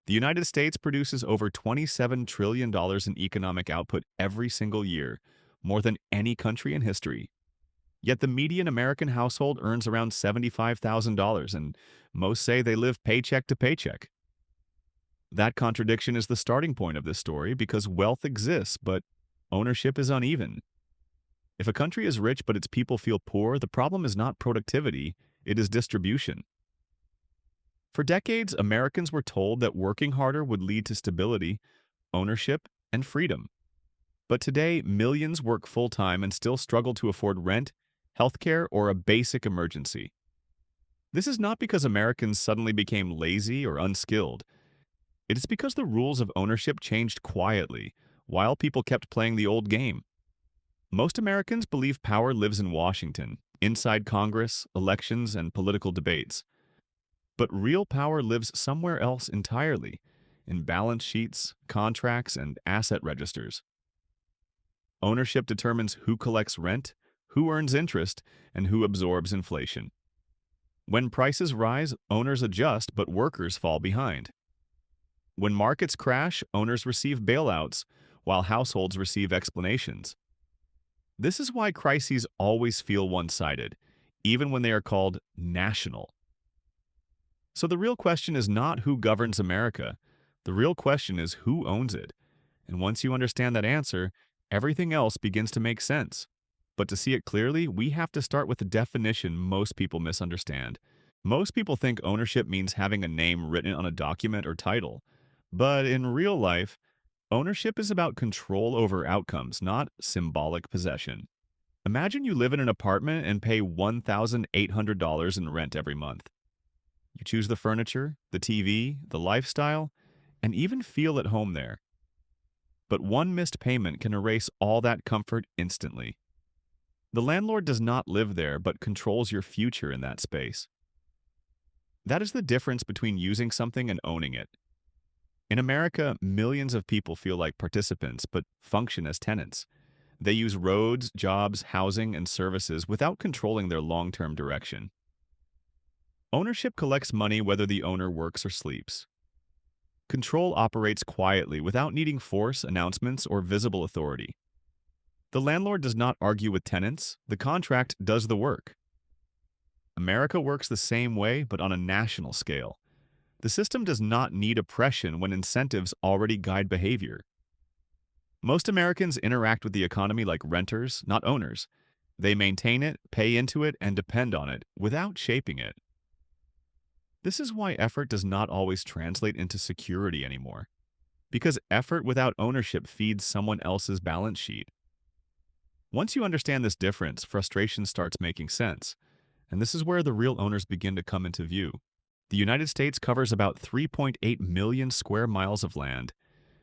The United States produces over $27 trillion in economic output every single year, more than any country in history. Yet the median American household earns around $75,000, and most say they live paycheck to paycheck. That contradiction is the starting point of this story because wealth exists, but ownership is uneven. If a country is rich but its people feel poor, the problem is not productivity, it is distribution. For decades, Americans were told that working harder would lead to stability, ownership, and freedom. But today, millions work full-time and still struggle to afford rent, healthcare, or a basic emergency. This is not because Americans suddenly became lazy or unskilled. It is because the rules of ownership changed quietly, while people kept playing the old game. Most Americans believe power lives in Washington, inside Congress, elections, and political debates. But real power lives somewhere else entirely, in balance sheets, contracts, and asset registers. Ownership determines who collects rent, who earns interest, and who absorbs inflation. When prices rise, owners adjust, but workers fall behind. When markets crash, owners receive bailouts, while households receive explanations. This is why crises always feel one-sided, even when they are called national. So the real question is not who governs America. The real question is who owns it. And once you understand that answer, everything else begins to make sense. But to see it clearly, we have to start with the definition most people misunderstand. Most people think ownership means having a name written on a document or title. But in real life, ownership is about control over outcomes, not symbolic possession. Imagine you live in an apartment and pay $1,800 in rent every month. You choose the furniture, the TV, the lifestyle, and even feel at home there. But one missed payment can erase all that comfort instantly. The landlord does not live there but controls your future in that space. That is the difference between using something and owning it. In America, millions of people feel like participants but function as tenants. They use roads, jobs, housing, and services without controlling their long-term direction. Ownership collects money whether the owner works or sleeps. Control operates quietly without needing force, announcements, or visible authority. The landlord does not argue with tenants, the contract does the work. America works the same way but on a national scale. The system does not need oppression when incentives already guide behavior. Most Americans interact with the economy like renters, not owners. They maintain it, pay into it, and depend on it without shaping it. This is why effort does not always translate into security anymore, because effort without ownership feeds someone else's balance sheet. Once you understand this difference, frustration starts making sense, and this is where the real owners begin to come into view. The United States covers about 3.8 million square miles of land,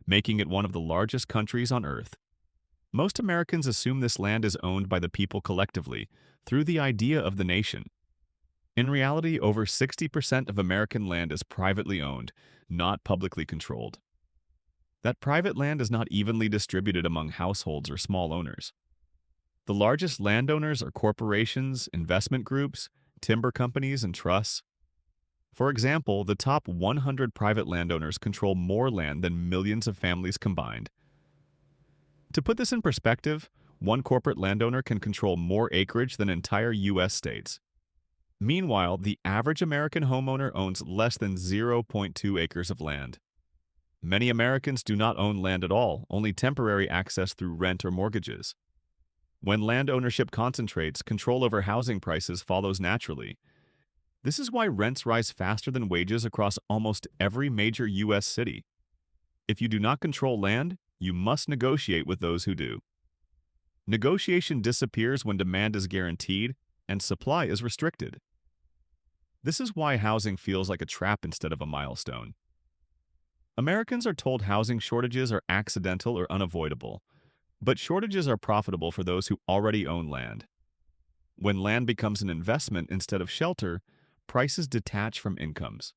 making it one of the largest countries on Earth. Most Americans assume this land is owned by the people collectively, through the idea of the nation. In reality, over 60% of American land is privately owned, not publicly controlled. That private land is not evenly distributed among households or small owners. The largest landowners are corporations, investment groups, timber companies, and trusts. For example, the top 100 private landowners control more land than millions of families combined. To put this in perspective, one corporate landowner can control more acreage than entire U.S. states. Meanwhile, the average American homeowner owns less than 0.2 acres of land. Many Americans do not own land at all, only temporary access through rent or mortgages. When land ownership concentrates, control over housing prices follows naturally. This is why rents rise faster than wages across almost every major U.S. city. If you do not control land, you must negotiate with those who do. Negotiation disappears when demand is guaranteed and supply is restricted. This is why housing feels like a trap instead of a milestone. Americans are told housing shortages are accidental or unavoidable, but shortages are profitable for those who already own land. When land becomes an investment instead of shelter, prices detach from incomes.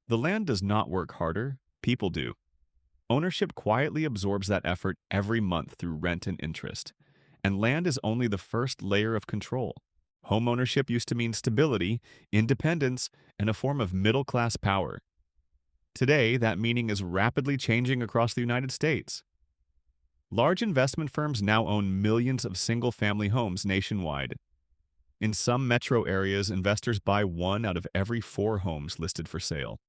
The land does not work harder, people do. Ownership quietly absorbs that effort every month through rent and interest, and land is only the first layer of control. Homeownership used to mean stability, independence, and a form of middle-class power. Today, that meaning is rapidly changing across the United States. Large investment firms now own millions of single-family homes nationwide. In some metro areas, investors buy one out of every four homes listed for sale.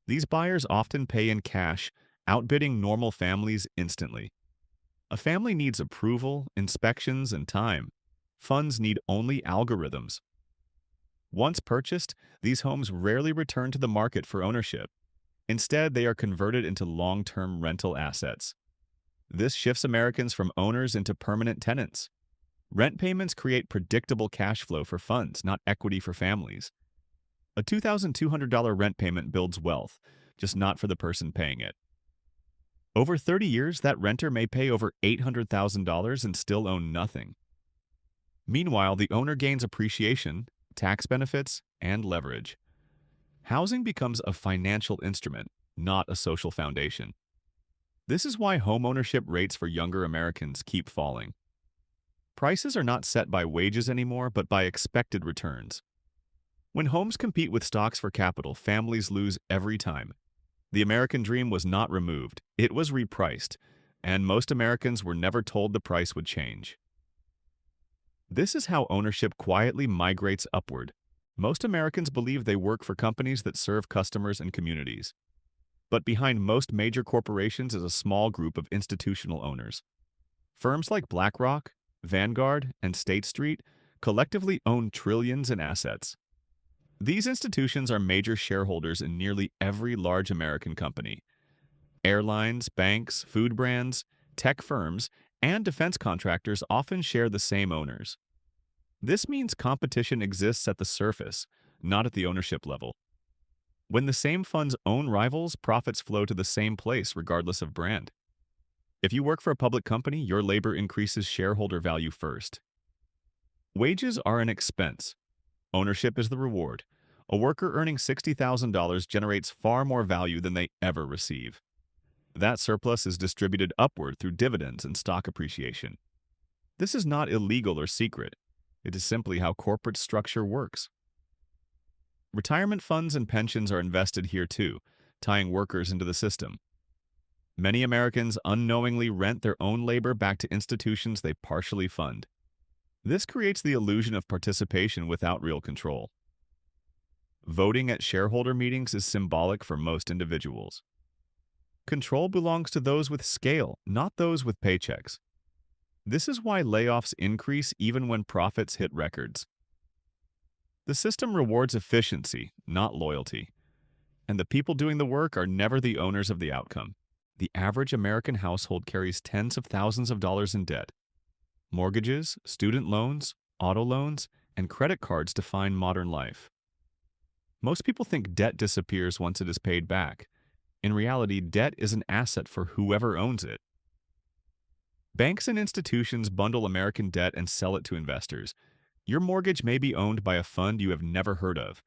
These buyers often pay in cash, outbidding normal families instantly. A family needs approval, inspections, and time. Funds need only algorithms. Once purchased, these homes rarely return to the market for ownership. Instead, they are converted into long-term rental assets. This shifts Americans from owners into permanent tenants. Rent payments create predictable cash flow for funds, not equity for families. A $2,200 rent payment builds wealth, just not for the person paying it. Over 30 years, that renter may pay over $800,000 and still own nothing. Meanwhile, the owner gains appreciation, tax benefits, and leverage. Housing becomes a financial instrument, not a social foundation. This is why homeownership rates for younger Americans keep falling. Prices are not set by wages anymore, but by expected returns. When homes compete with stocks for capital, families lose every time. The American dream was not removed, it was repriced, and most Americans were never told the price would change. This is how ownership quietly migrates upward. Most Americans believe they work for companies that serve customers and communities. But behind most major corporations is a small group of institutional owners. Firms like BlackRock, Vanguard, and State Street collectively own trillions in assets. These institutions are major shareholders in nearly every large American company. Airlines, banks, food brands, tech firms, and defense contractors often share the same owners. This means competition exists at the surface, not at the ownership level. When the same funds own rivals, profits flow to the same place regardless of brand. If you work for a public company, your labor increases shareholder value first. Wages are an expense. Ownership is the reward. A worker earning $60,000 generates far more value than they ever receive. That surplus is distributed upward through dividends and stock appreciation. This is not illegal or secret. It is simply how corporate structure works. Retirement funds and pensions are invested here too, tying workers into the system. Many Americans unknowingly rent their own labor back to institutions they partially fund. This creates the illusion of participation without real control. Voting at shareholder meetings is symbolic for most individuals. Control belongs to those with scale, not those with paychecks. This is why layoffs increase even when profits hit records. The system rewards efficiency, not loyalty. And the people doing the work are never the owners of the outcome. The average American household carries tens of thousands of dollars in debt. Mortgages, student loans, auto loans, and credit cards define modern life. Most people think debt disappears once it is paid back. In reality, debt is an asset for whoever owns it. Banks and institutions bundle American debt and sell it to investors. Your mortgage may be owned by a fund you have never heard of.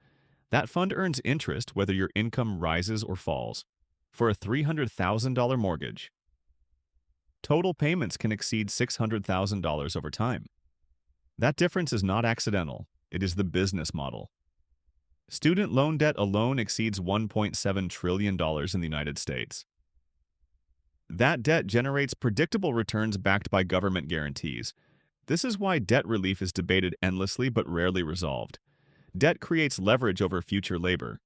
That fund earns interest whether your income rises or falls. For a $300,000 mortgage, total payments can exceed $600,000 over time. That difference is not accidental. It is the business model. Student loan debt alone exceeds $1.7 trillion in the United States. That debt generates predictable returns backed by government guarantees. This is why debt relief is debated endlessly but rarely resolved. Debt creates leverage over future labor.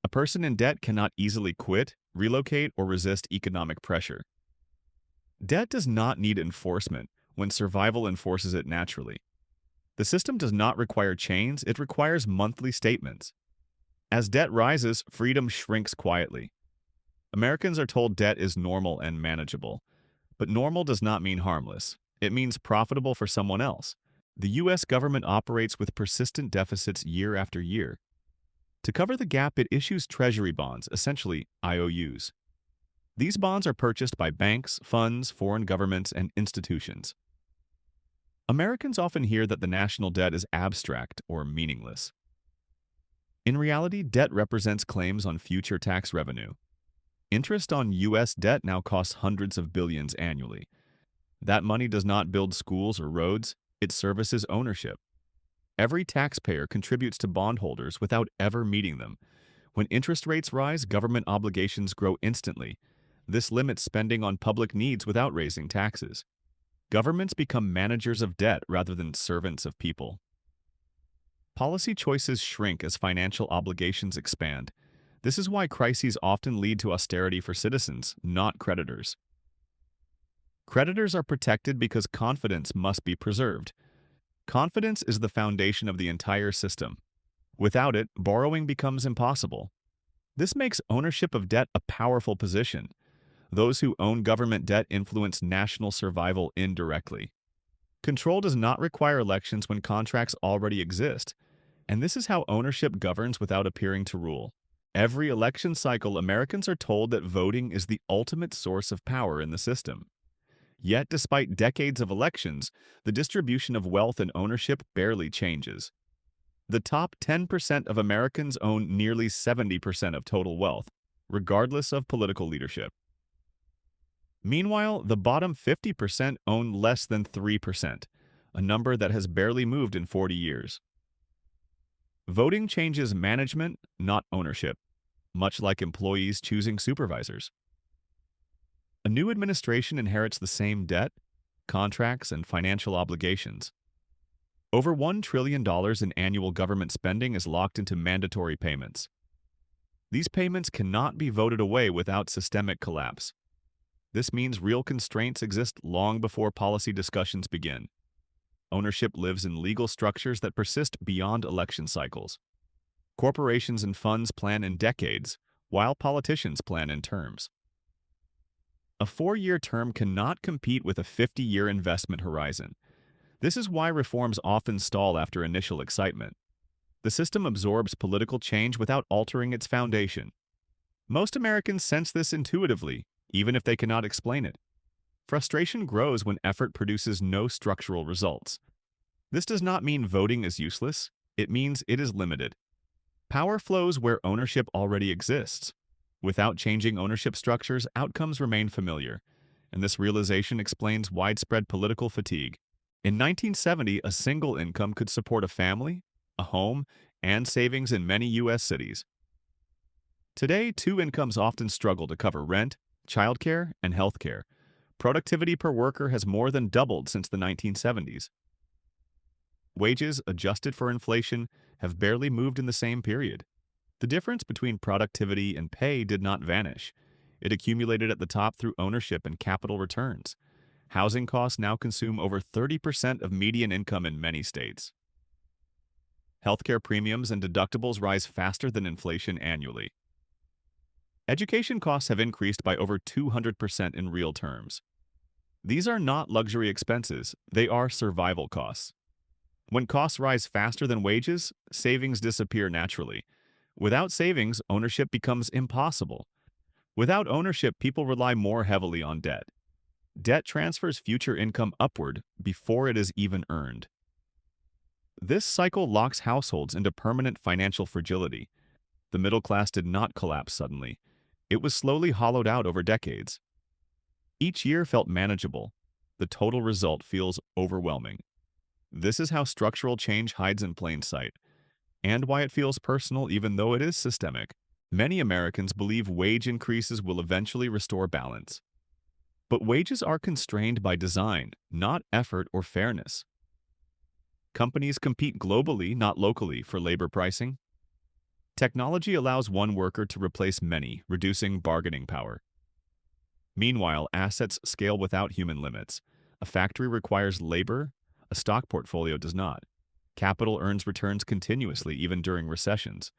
A person in debt cannot easily quit, relocate, or resist economic pressure. Debt does not need enforcement when survival enforces it naturally. The system does not require chains, it requires monthly statements. As debt rises, freedom shrinks quietly. Americans are told debt is normal and manageable. But normal does not mean harmless. It means profitable for someone else. The U.S. government operates with persistent deficits year after year. To cover the gap, it issues Treasury bonds, essentially IOUs. These bonds are purchased by banks, funds, foreign governments, and institutions. Americans often hear that the national debt is abstract or meaningless. In reality, debt represents claims on future tax revenue. Interest on U.S. debt now costs hundreds of billions annually. That money does not build schools or roads, it services ownership. Every taxpayer contributes to bondholders without ever meeting them, When interest rates rise, government obligations grow instantly. This limits spending on public needs without raising taxes. Governments become managers of debt rather than servants of people. Policy choices shrink as financial obligations expand. This is why crises often lead to austerity for citizens, not creditors. Creditors are protected because confidence must be preserved. Confidence is the foundation of the entire system. Without it, borrowing becomes impossible. This makes ownership of debt a powerful position. Those who own government debt influence national survival indirectly. Control does not require elections when contracts already exist, and this is how ownership governs without appearing to rule. Every election cycle, Americans are told that voting is the ultimate source of power in the system. Yet, despite decades of elections, the distribution of wealth and ownership barely changes. The top 10% of Americans own nearly 70% of total wealth, regardless of political leadership. Meanwhile, the bottom 50% own less than 3%, a number that has barely moved in 40 years. Voting changes management, not ownership, much like employees choosing supervisors. A new administration inherits the same debt, contracts, and financial obligations. Over $1 trillion in annual government spending is locked into mandatory payments. These payments cannot be voted away without systemic collapse. This means real constraints exist long before policy discussions begin. Ownership lives in legal structures that persist beyond election cycles. Corporations and funds plan in decades, while politicians plan in terms. A 4-year term cannot compete with a 50-year investment horizon. This is why reforms often stall after initial excitement. The system absorbs political change without altering its foundation. Most Americans sense this intuitively, even if they cannot explain it. Frustration grows when effort produces no structural results. This does not mean voting is useless, it means it is limited. Power flows where ownership already exists. Without changing ownership structures, outcomes remain familiar, and this realization explains widespread political fatigue. In 1970, a single income could support a family, a home, and savings in many U.S. cities. Today, 2 incomes often struggle to cover rent, childcare, and healthcare. Productivity per worker has more than doubled since the 1970s. Wages, adjusted for inflation, have barely moved in the same period. The difference between productivity and pay did not vanish. It accumulated at the top through ownership and capital returns. Housing costs now consume over 30% of median income in many states. Healthcare premiums and deductibles rise faster than inflation annually. Education costs have increased by over 200% in real terms. These are not luxury expenses, they are survival costs. When costs rise faster than wages, savings disappear naturally. Without savings, ownership becomes impossible. Without ownership, people rely more heavily on debt. Debt transfers future income upward before it is even earned. This cycle locks households into permanent financial fragility. The middle class did not collapse suddenly. It was slowly hollowed out over decades. Each year felt manageable. The total result feels overwhelming. This is how structural change hides in plain sight, and why it feels personal even though it is systemic. Many Americans believe wage increases will eventually restore balance. But wages are constrained by design, not effort or fairness. Companies compete globally, not locally, for labor pricing. Technology allows one worker to replace many, reducing bargaining power. Meanwhile, assets scale without human limits. A factory requires labor, a stock portfolio does not. Capital earns returns continuously, even during recessions.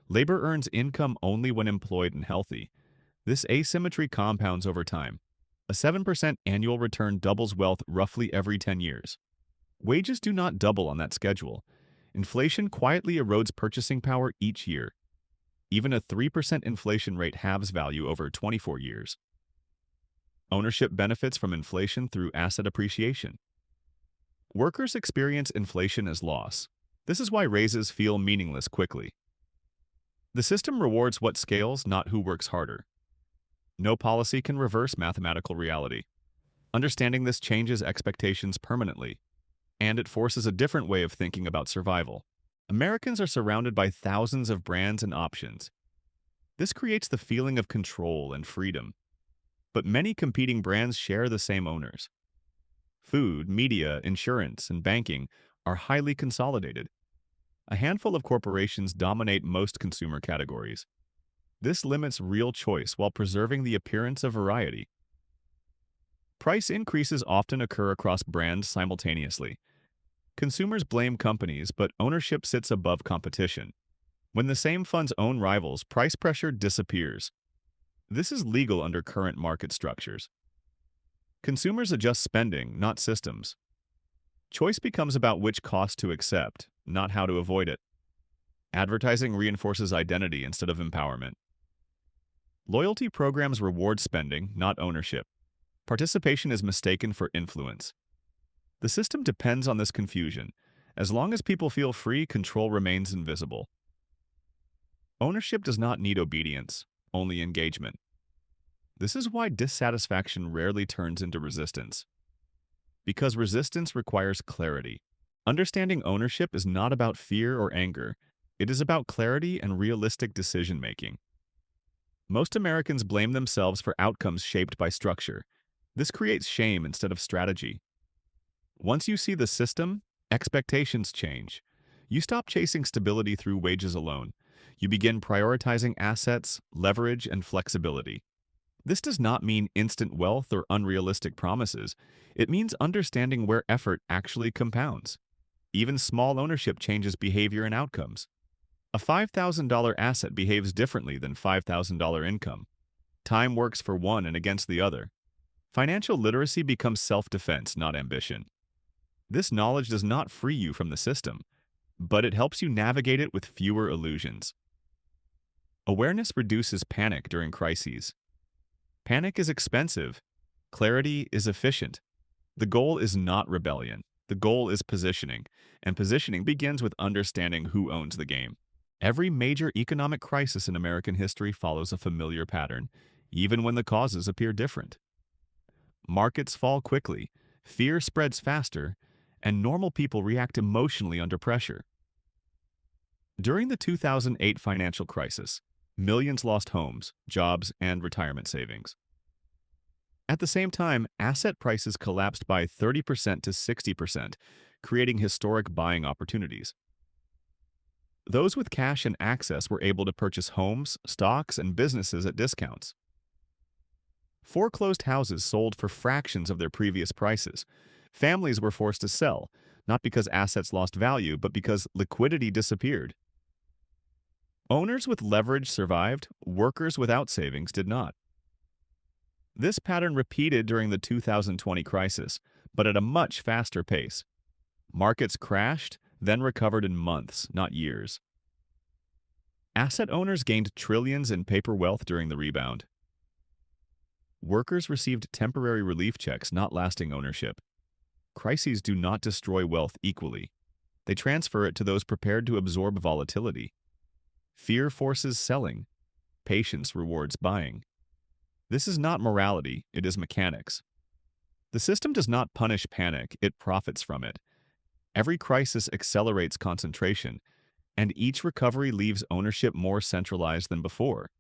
Labor earns income only when employed and healthy. This asymmetry compounds over time. A 7% annual return doubles wealth roughly every 10 years. Wages do not double on that schedule. Inflation quietly erodes purchasing power each year. Even a 3% inflation rate halves value over 24 years. Ownership benefits from inflation through asset appreciation. Workers experience inflation as loss. This is why raises feel meaningless quickly. The system rewards what scales, not who works harder. No policy can reverse mathematical reality. Understanding this changes expectations permanently, and it forces a different way of thinking about survival. Americans are surrounded by thousands of brands and options. This creates the feeling of control and freedom, but many competing brands share the same owners. Food, media, insurance, and banking are highly consolidated. A handful of corporations dominate most consumer categories. This limits real choice while preserving the appearance of variety. Price increases often occur across brands simultaneously. Consumers blame companies, but ownership sits above competition. When the same funds own rivals, price pressure disappears. This is legal under current market structures. Consumers adjust spending, not systems. Choice becomes about which cost to accept, not how to avoid it. Advertising reinforces identity instead of empowerment. Loyalty programs reward spending, not ownership. Participation is mistaken for influence. The system depends on this confusion. As long as people feel free, control remains invisible. Ownership does not need obedience, only engagement. This is why dissatisfaction rarely turns into resistance. Because resistance requires clarity. Understanding ownership is not about fear or anger. It is about clarity and realistic decision-making. Most Americans blame themselves for outcomes shaped by structure. This creates shame instead of strategy. Once you see the system, expectations change. You stop chasing stability through wages alone. You begin prioritizing assets, leverage, and flexibility. This does not mean instant wealth or unrealistic promises. It means understanding where effort actually compounds. Even small ownership changes behavior and outcomes. A $5,000 asset behaves differently than $5,000 income. Time works for one and against the other. Financial literacy becomes self-defense, not ambition. This knowledge does not free you from the system, but it helps you navigate it with fewer illusions. Awareness reduces panic during crises. Panic is expensive. Clarity is efficient. The goal is not rebellion. The goal is positioning, and positioning begins with understanding who owns the game. Every major economic crisis in American history follows a familiar pattern, even when the causes appear different. Markets fall quickly, fear spreads faster, and normal people react emotionally under pressure. During the 2008 financial crisis, millions lost homes, jobs, and retirement savings. At the same time, asset prices collapsed by 30% to 60%, creating historic buying opportunities. Those with cash and access were able to purchase homes, stocks, and businesses at discounts. Foreclosed houses sold for fractions of their previous prices. Families were forced to sell, not because assets lost value, but because liquidity disappeared. Owners with leverage survived, workers without savings did not. This pattern repeated during the 2020 crisis, but at a much faster pace. Markets crashed, then recovered in months, not years. Asset owners gained trillions in paper wealth during the rebound. Workers received temporary relief checks, not lasting ownership. Crises do not destroy wealth equally. They transfer it to those prepared to absorb volatility. Fear forces selling. Patience rewards buying. This is not morality, it is mechanics. The system does not punish panic, it profits from it. Every crisis accelerates concentration, and each recovery leaves ownership more centralized than before.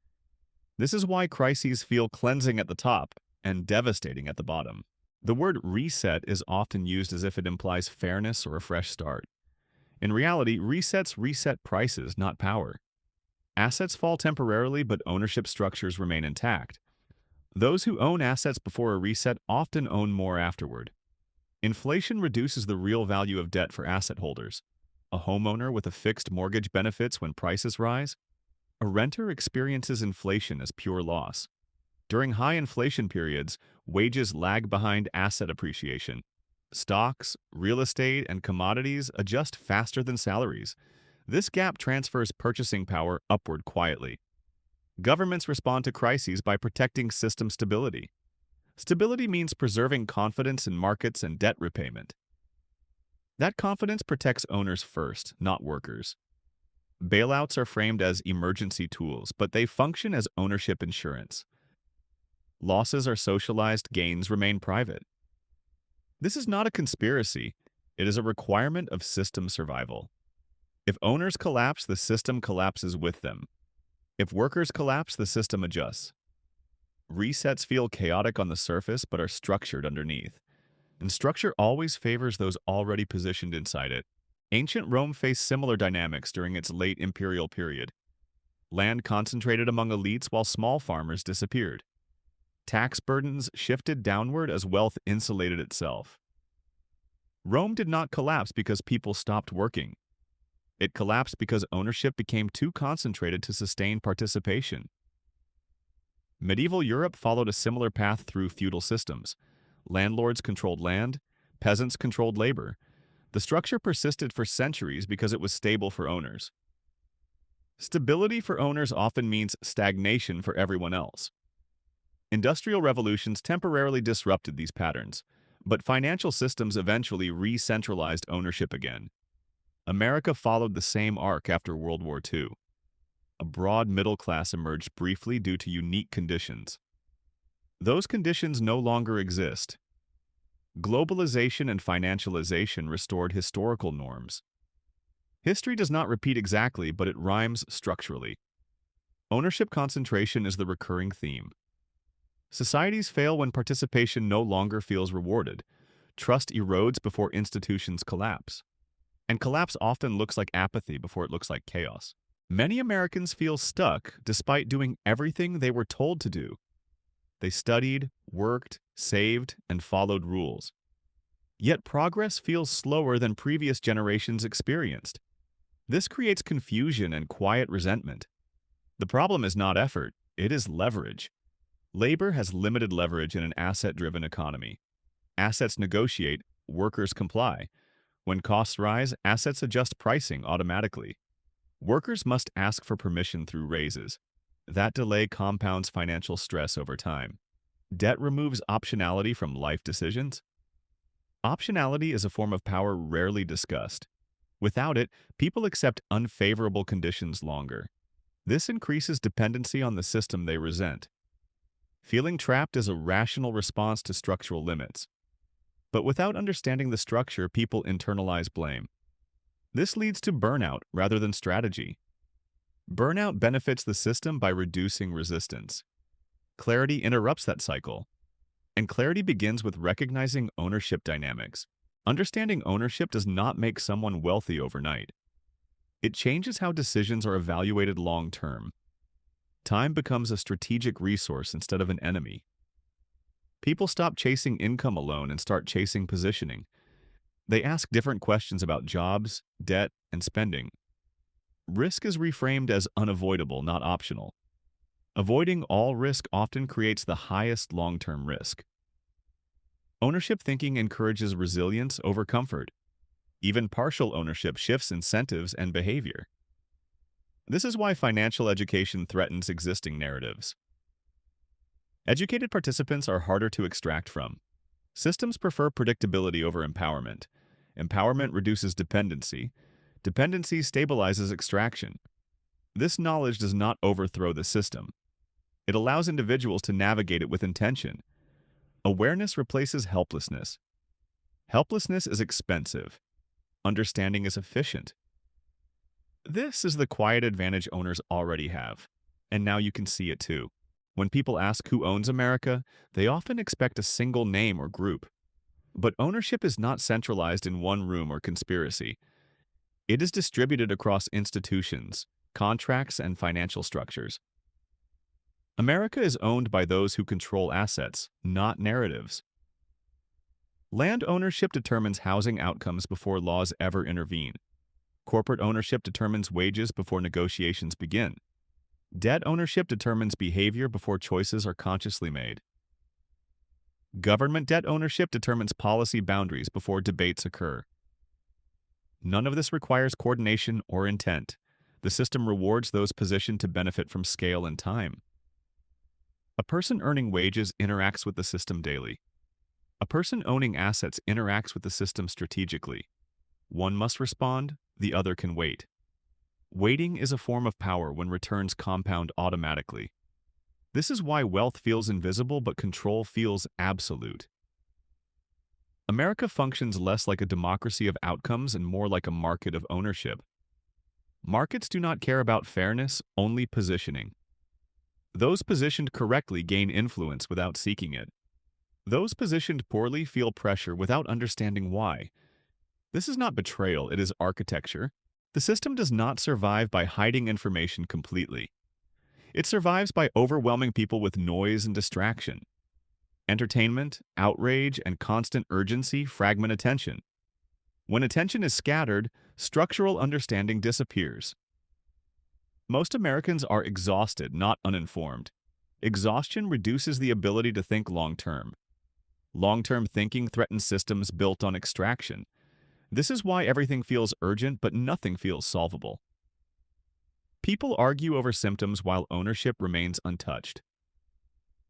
This is why crises feel cleansing at the top and devastating at the bottom. The word reset is often used as if it implies fairness or a fresh start. In reality, resets reset prices, not power. Assets fall temporarily, but ownership structures remain intact. Those who own assets before a reset often own more afterward. Inflation reduces the real value of debt for asset holders. A homeowner with a fixed mortgage benefits when prices rise. A renter experiences inflation as pure loss. During high inflation periods, wages lag behind asset appreciation. Stocks, real estate, and commodities adjust faster than salaries. This gap transfers purchasing power upward quietly. Governments respond to crises by protecting system stability. Stability means preserving confidence in markets and debt repayment. That confidence protects owners first, not workers. Bailouts are framed as emergency tools, but they function as ownership insurance. Losses are socialized, gains remain private. This is not a conspiracy, it is a requirement of system survival. If owners collapse, the system collapses with them. If workers collapse, the system adjusts. Resets feel chaotic on the surface but are structured underneath. And structure always favors those already positioned inside it. Ancient Rome faced similar dynamics during its late imperial period. Land concentrated among elites while small farmers disappeared. Tax burdens shifted downward as wealth insulated itself. Rome did not collapse because people stopped working. It collapsed because ownership became too concentrated to sustain participation. Medieval Europe followed a similar path through feudal systems. Landlords controlled land, peasants controlled labor. The structure persisted for centuries because it was stable for owners. Stability for owners often means stagnation for everyone else. Industrial revolutions temporarily disrupted these patterns, but financial systems eventually re-centralized ownership again. America followed the same arc after World War II. A broad middle class emerged briefly due to unique conditions. Those conditions no longer exist. Globalization and financialization restored historical norms. History does not repeat exactly, but it rhymes structurally. Ownership concentration is the recurring theme. Societies fail when participation no longer feels rewarded. Trust erodes before institutions collapse. And collapse often looks like apathy before it looks like chaos. Many Americans feel stuck despite doing everything they were told to do. They studied, worked, saved, and followed rules. Yet progress feels slower than previous generations experienced. This creates confusion and quiet resentment. The problem is not effort, it is leverage. Labor has limited leverage in an asset-driven economy. Assets negotiate, workers comply. When costs rise, assets adjust pricing automatically. Workers must ask for permission through raises. That delay compounds financial stress over time. Debt removes optionality from life decisions. Optionality is a form of power rarely discussed. Without it, people accept unfavorable conditions longer. This increases dependency on the system they resent. Feeling trapped is a rational response to structural limits. But without understanding the structure, people internalize blame. This leads to burnout rather than strategy. Burnout benefits the system by reducing resistance. Clarity interrupts that cycle. And clarity begins with recognizing ownership dynamics. Understanding ownership does not make someone wealthy overnight. It changes how decisions are evaluated long-term. Time becomes a strategic resource instead of an enemy. People stop chasing income alone and start chasing positioning. They ask different questions about jobs, debt, and spending. Risk is reframed as unavoidable, not optional. Avoiding all risk often creates the highest long-term risk. Ownership thinking encourages resilience over comfort. Even partial ownership shifts incentives and behavior. This is why financial education threatens existing narratives. Educated participants are harder to extract from. Systems prefer predictability over empowerment. Empowerment reduces dependency. Dependency stabilizes extraction. This knowledge does not overthrow the system. It allows individuals to navigate it with intention. Awareness replaces helplessness. Helplessness is expensive. Understanding is efficient. This is the quiet advantage owners already have. And now you can see it too. When people ask who owns America, they often expect a single name or group. But ownership is not centralized in one room or conspiracy. It is distributed across institutions, contracts, and financial structures. America is owned by those who control assets, not narratives. Land ownership determines housing outcomes before laws ever intervene. Corporate ownership determines wages before negotiations begin. Debt ownership determines behavior before choices are consciously made. Government debt ownership determines policy boundaries before debates occur. None of this requires coordination or intent. The system rewards those positioned to benefit from scale and time. A person earning wages interacts with the system daily. A person owning assets interacts with the system strategically. One must respond, the other can wait. Waiting is a form of power when returns compound automatically. This is why wealth feels invisible but control feels absolute. America functions less like a democracy of outcomes and more like a market of ownership. Markets do not care about fairness, only positioning. Those positioned correctly gain influence without seeking it. Those positioned poorly feel pressure without understanding why. This is not betrayal, it is architecture. The system does not survive by hiding information completely. It survives by overwhelming people with noise and distraction. Entertainment, outrage, and constant urgency fragment attention. When attention is scattered, structural understanding disappears. Most Americans are exhausted, not uninformed. Exhaustion reduces the ability to think long-term. Long-term thinking threatens systems built on extraction. This is why everything feels urgent, but nothing feels solvable. People argue over symptoms while ownership remains untouched.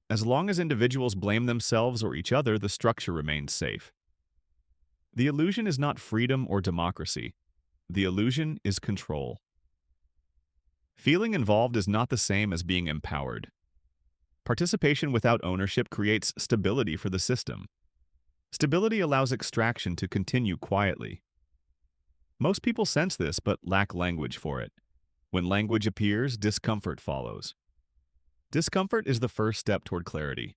As long as individuals blame themselves or each other, the structure remains safe. The illusion is not freedom or democracy. The illusion is control. Feeling involved is not the same as being empowered. Participation without ownership creates stability for the system. Stability allows extraction to continue quietly. Most people sense this but lack language for it. When language appears, discomfort follows. Discomfort is the first step toward clarity.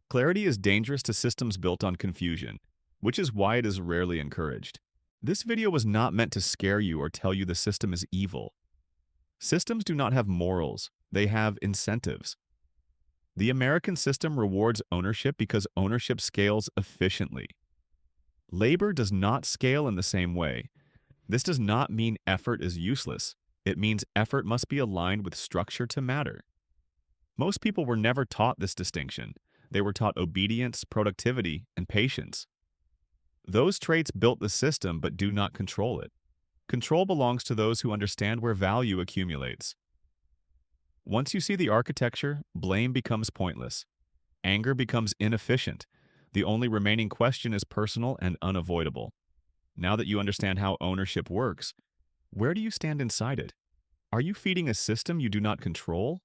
Clarity is dangerous to systems built on confusion, which is why it is rarely encouraged. This video was not meant to scare you or tell you the system is evil. Systems do not have morals, they have incentives. The American system rewards ownership because ownership scales efficiently. Labor does not scale in the same way. This does not mean effort is useless. It means effort must be aligned with structure to matter. Most people were never taught this distinction. They were taught obedience, productivity, and patience. Those traits built the system but do not control it. Control belongs to those who understand where value accumulates. Once you see the architecture, blame becomes pointless. Anger becomes inefficient. The only remaining question is personal and unavoidable. Now that you understand how ownership works, where do you stand inside it? Are you feeding a system you do not control?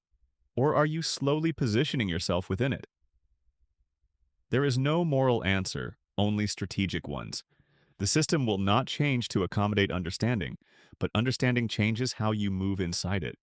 Or are you slowly positioning yourself within it? There is no moral answer, only strategic ones. The system will not change to accommodate understanding, but understanding changes how you move inside it.